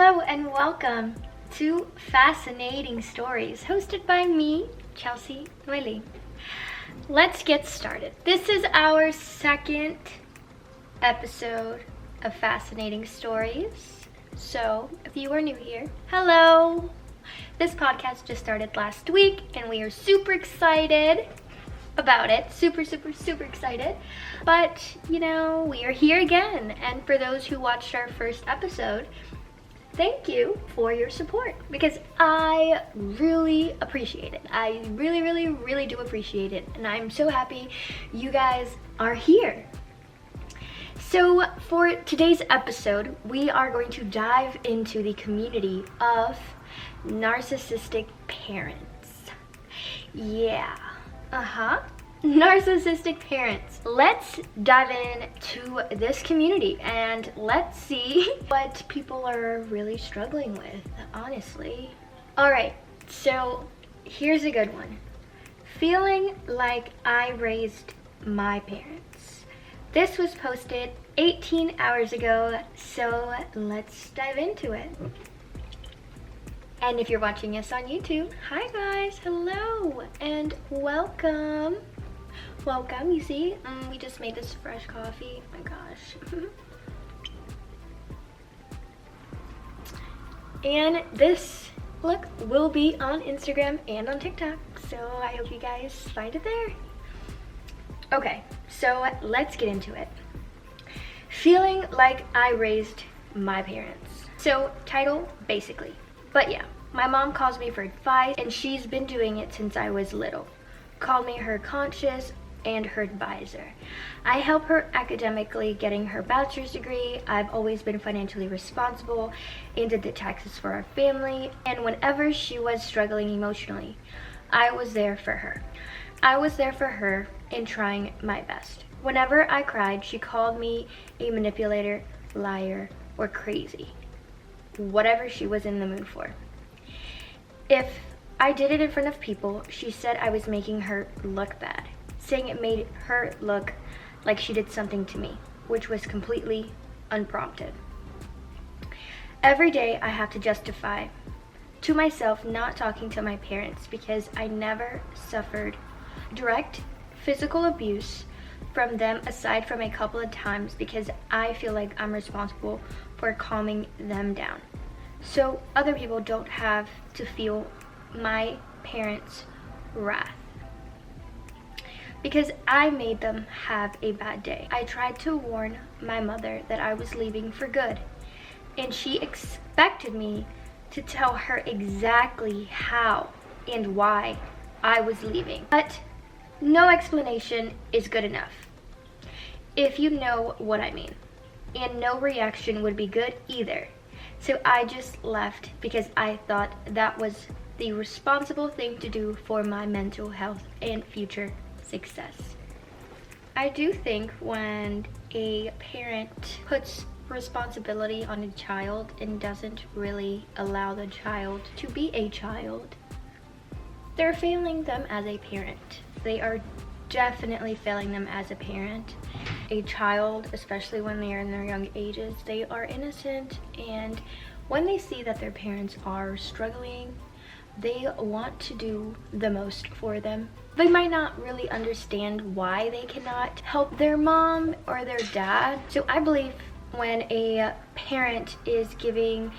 Hello and welcome to Fascinating Stories, hosted by me, Chelsea Noellyn. Let's get started. This is our second episode of Fascinating Stories. So, if you are new here, hello! This podcast just started last week and we are super excited about it. Super excited. But, we are here again. And for those who watched our first episode, thank you for your support because I really appreciate it. I really do appreciate it. And I'm so happy you guys are here. So for today's episode, we are going to dive into the community of narcissistic parents. Yeah. Narcissistic parents. Let's dive into this community and let's see what people are really struggling with, honestly. Alright, so here's a good one. Feeling like I raised my parents. This was posted 18 hours ago, so let's dive into it. And if you're watching us on YouTube, hi guys, hello, and welcome. Welcome, you see, we just made this fresh coffee, oh my gosh. And this look will be on Instagram and on TikTok, so I hope you guys find it there. Okay, so let's get into it. Feeling like I raised my parents. So, title, basically. But yeah, my mom calls me for advice, and she's been doing it since I was little. Called me her conscious and her advisor. I help her academically getting her bachelor's degree. I've always been financially responsible and did the taxes for our family. And whenever she was struggling emotionally, I was there for her. I was there for her in trying my best. Whenever I cried, she called me a manipulator, liar, or crazy. Whatever she was in the mood for. If I did it in front of people, she said I was making her look bad, saying it made her look like she did something to me, which was completely unprompted. Every day I have to justify to myself not talking to my parents because I never suffered direct physical abuse from them aside from a couple of times because I feel like I'm responsible for calming them down. So other people don't have to feel my parents' wrath. Because I made them have a bad day. I tried to warn my mother that I was leaving for good. And she expected me to tell her exactly how and why I was leaving. But no explanation is good enough, if you know what I mean. And no reaction would be good either. So I just left because I thought that was the responsible thing to do for my mental health and future success. I do think when a parent puts responsibility on a child and doesn't really allow the child to be a child, they're failing them as a parent. They are definitely failing them as a parent. A child, especially when they are in their young ages, they are innocent, and when they see that their parents are struggling, they want to do the most for them. They might not really understand why they cannot help their mom or their dad. So I believe when a parent is giving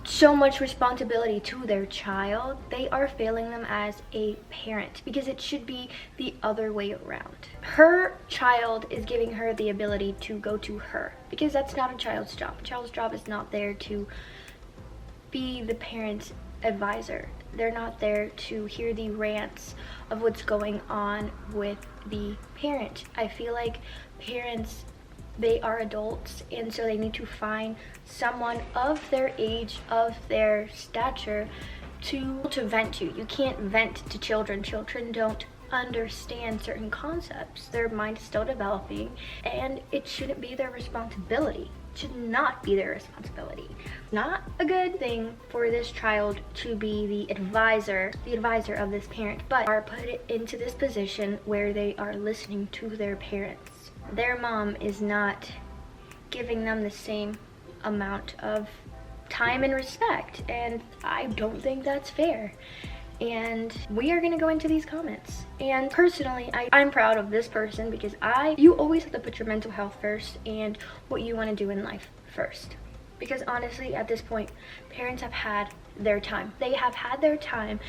so much responsibility to their child, they are failing them as a parent because it should be the other way around. Her child is giving her the ability to go to her because that's not a child's job. A child's job is not there to be the parent's advisor. They're not there to hear the rants of what's going on with the parent. I feel like parents, they are adults, and so they need to find someone of their age, of their stature to vent to. You can't vent to children. Children don't understand certain concepts. Their mind is still developing, and it shouldn't be their responsibility. It should not be their responsibility. Not a good thing for this child to be the advisor of this parent, but are put into this position where they are listening to their parents. Their mom is not giving them the same amount of time and respect, and I don't think that's fair. And we are gonna go into these comments. And personally, I'm proud of this person because you always have to put your mental health first and what you want to do in life first. Because honestly, at this point, parents have had their time. They have had their time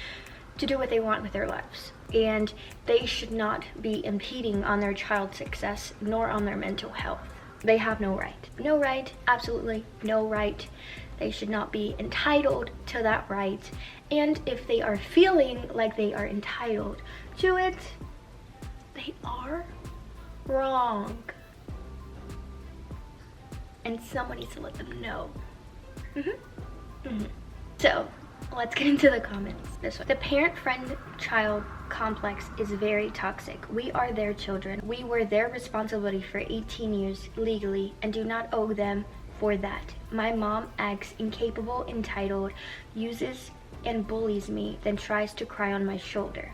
to do what they want with their lives. And they should not be impeding on their child's success nor on their mental health. They have no right. No right, absolutely no right. They should not be entitled to that right. And if they are feeling like they are entitled to it, they are wrong. And someone needs to let them know. So, let's get into the comments. This one. The parent-friend-child complex is very toxic. We are their children. We were their responsibility for 18 years legally and do not owe them for that. My mom acts incapable, entitled, uses and bullies me, then tries to cry on my shoulder.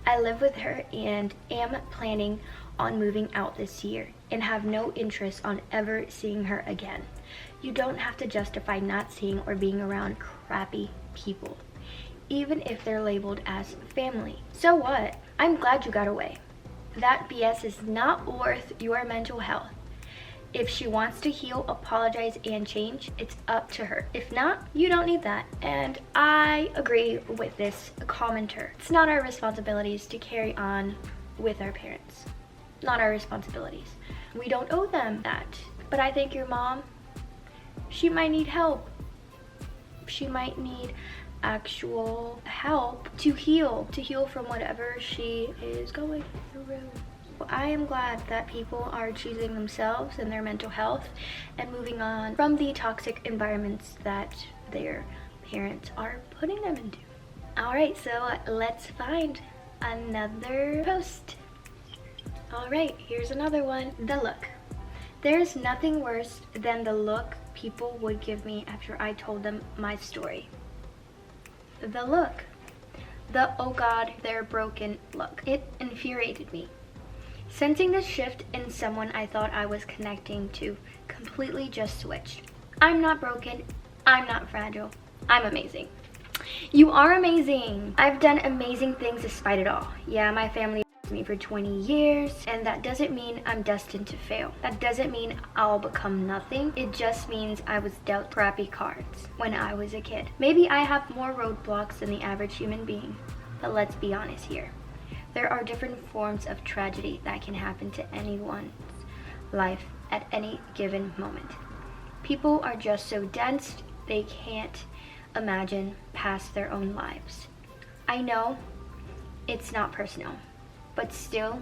I live with her and am planning on moving out this year and have no interest on ever seeing her again. You don't have to justify not seeing or being around crappy people, even if they're labeled as family. So what? I'm glad you got away. That BS is not worth your mental health. If she wants to heal, apologize, and change, it's up to her. If not, you don't need that. And I agree with this commenter. It's not our responsibilities to carry on with our parents. Not our responsibilities. We don't owe them that. But I think your mom, she might need help. She might need actual help to heal from whatever she is going through. I am glad that people are choosing themselves and their mental health and moving on from the toxic environments that their parents are putting them into. Alright, so let's find another post. Alright, here's another one. The look. There's nothing worse than the look people would give me after I told them my story. The look. The oh god, they're broken look. It infuriated me. Sensing the shift in someone I thought I was connecting to completely just switched. I'm not broken. I'm not fragile. I'm amazing. You are amazing. I've done amazing things despite it all. Yeah, my family me for 20 years, and that doesn't mean I'm destined to fail. That doesn't mean I'll become nothing. It just means I was dealt crappy cards when I was a kid. Maybe I have more roadblocks than the average human being, but let's be honest here. There are different forms of tragedy that can happen to anyone's life at any given moment. People are just so dense, they can't imagine past their own lives. I know it's not personal, but still,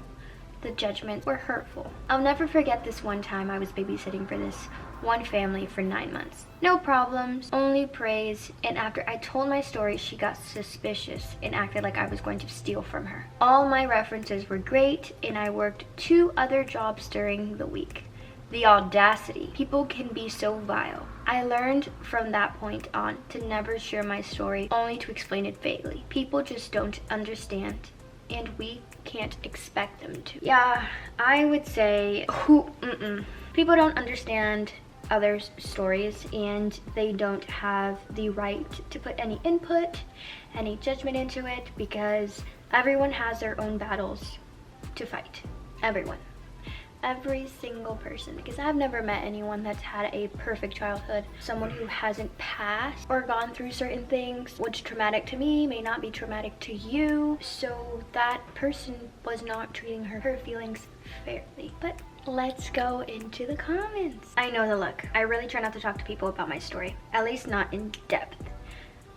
the judgments were hurtful. I'll never forget this one time I was babysitting for this one family for 9 months. No problems, only praise, and after I told my story, she got suspicious and acted like I was going to steal from her. All my references were great, and I worked 2 other jobs during the week. The audacity. People can be so vile. I learned from that point on to never share my story, only to explain it vaguely. People just don't understand, and we can't expect them to. Yeah, I would say people don't understand others' stories, and they don't have the right to put any input, any judgment into it, because everyone has their own battles to fight. Everyone. Every single person, because I've never met anyone that's had a perfect childhood. Someone who hasn't passed or gone through certain things. What's traumatic to me may not be traumatic to you, so that person was not treating her feelings fairly. But let's go into the comments. I know the look. I really try not to talk to people about my story, at least not in depth.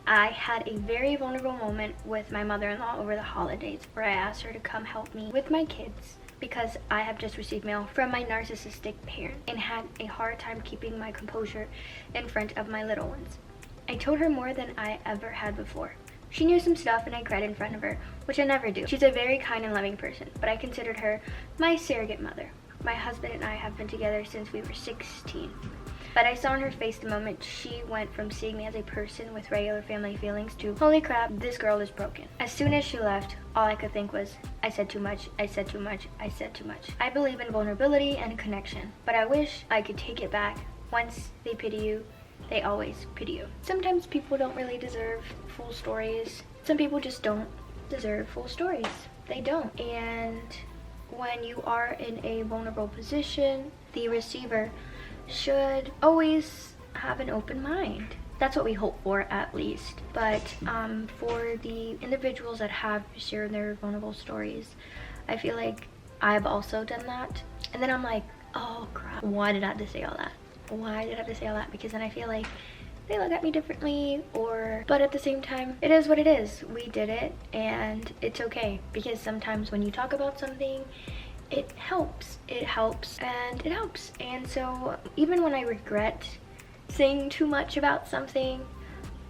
I had a very vulnerable moment with my mother-in-law over the holidays where I asked her to come help me with my kids, because I have just received mail from my narcissistic parent and had a hard time keeping my composure in front of my little ones. I told her more than I ever had before. She knew some stuff and I cried in front of her, which I never do. She's a very kind and loving person, but I considered her my surrogate mother. My husband and I have been together since we were 16. But I saw in her face the moment she went from seeing me as a person with regular family feelings to, holy crap, this girl is broken. As soon as she left, all I could think was, I said too much, I said too much, I said too much. I believe in vulnerability and connection, but I wish I could take it back. Once they pity you, They always pity you. Sometimes people don't really deserve full stories. Some people just don't deserve full stories. They don't. And when you are in a vulnerable position, the receiver should always have an open mind. That's what we hope for, at least. But for the individuals that have shared their vulnerable stories, I feel like I've also done that. And then I'm like, oh crap, why did I have to say all that? Why did I have to say all that? Because then I feel like they look at me differently, but at the same time, it is what it is. We did it, and it's okay. Because sometimes when you talk about something, it helps. It helps, and it helps. And so even when I regret saying too much about something,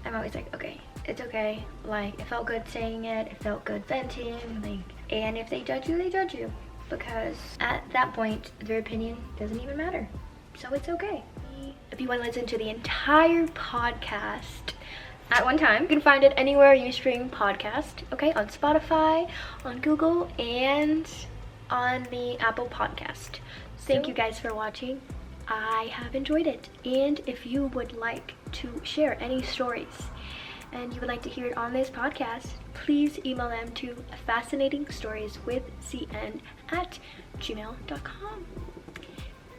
I'm always like, okay, it's okay. Like, it felt good saying it. It felt good venting. Like, and if they judge you, they judge you. Because at that point, their opinion doesn't even matter. So it's okay. If you want to listen to the entire podcast at one time, you can find it anywhere you stream podcast, okay? On Spotify, on Google, and on the Apple Podcast. Thank you guys for watching. I have enjoyed it. And if you would like to share any stories and you would like to hear it on this podcast, please email them to fascinatingstorieswithcn@gmail.com.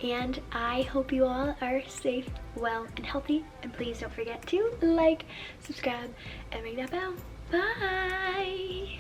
And I hope you all are safe, well, and healthy. And please don't forget to like, subscribe, and ring that bell. Bye!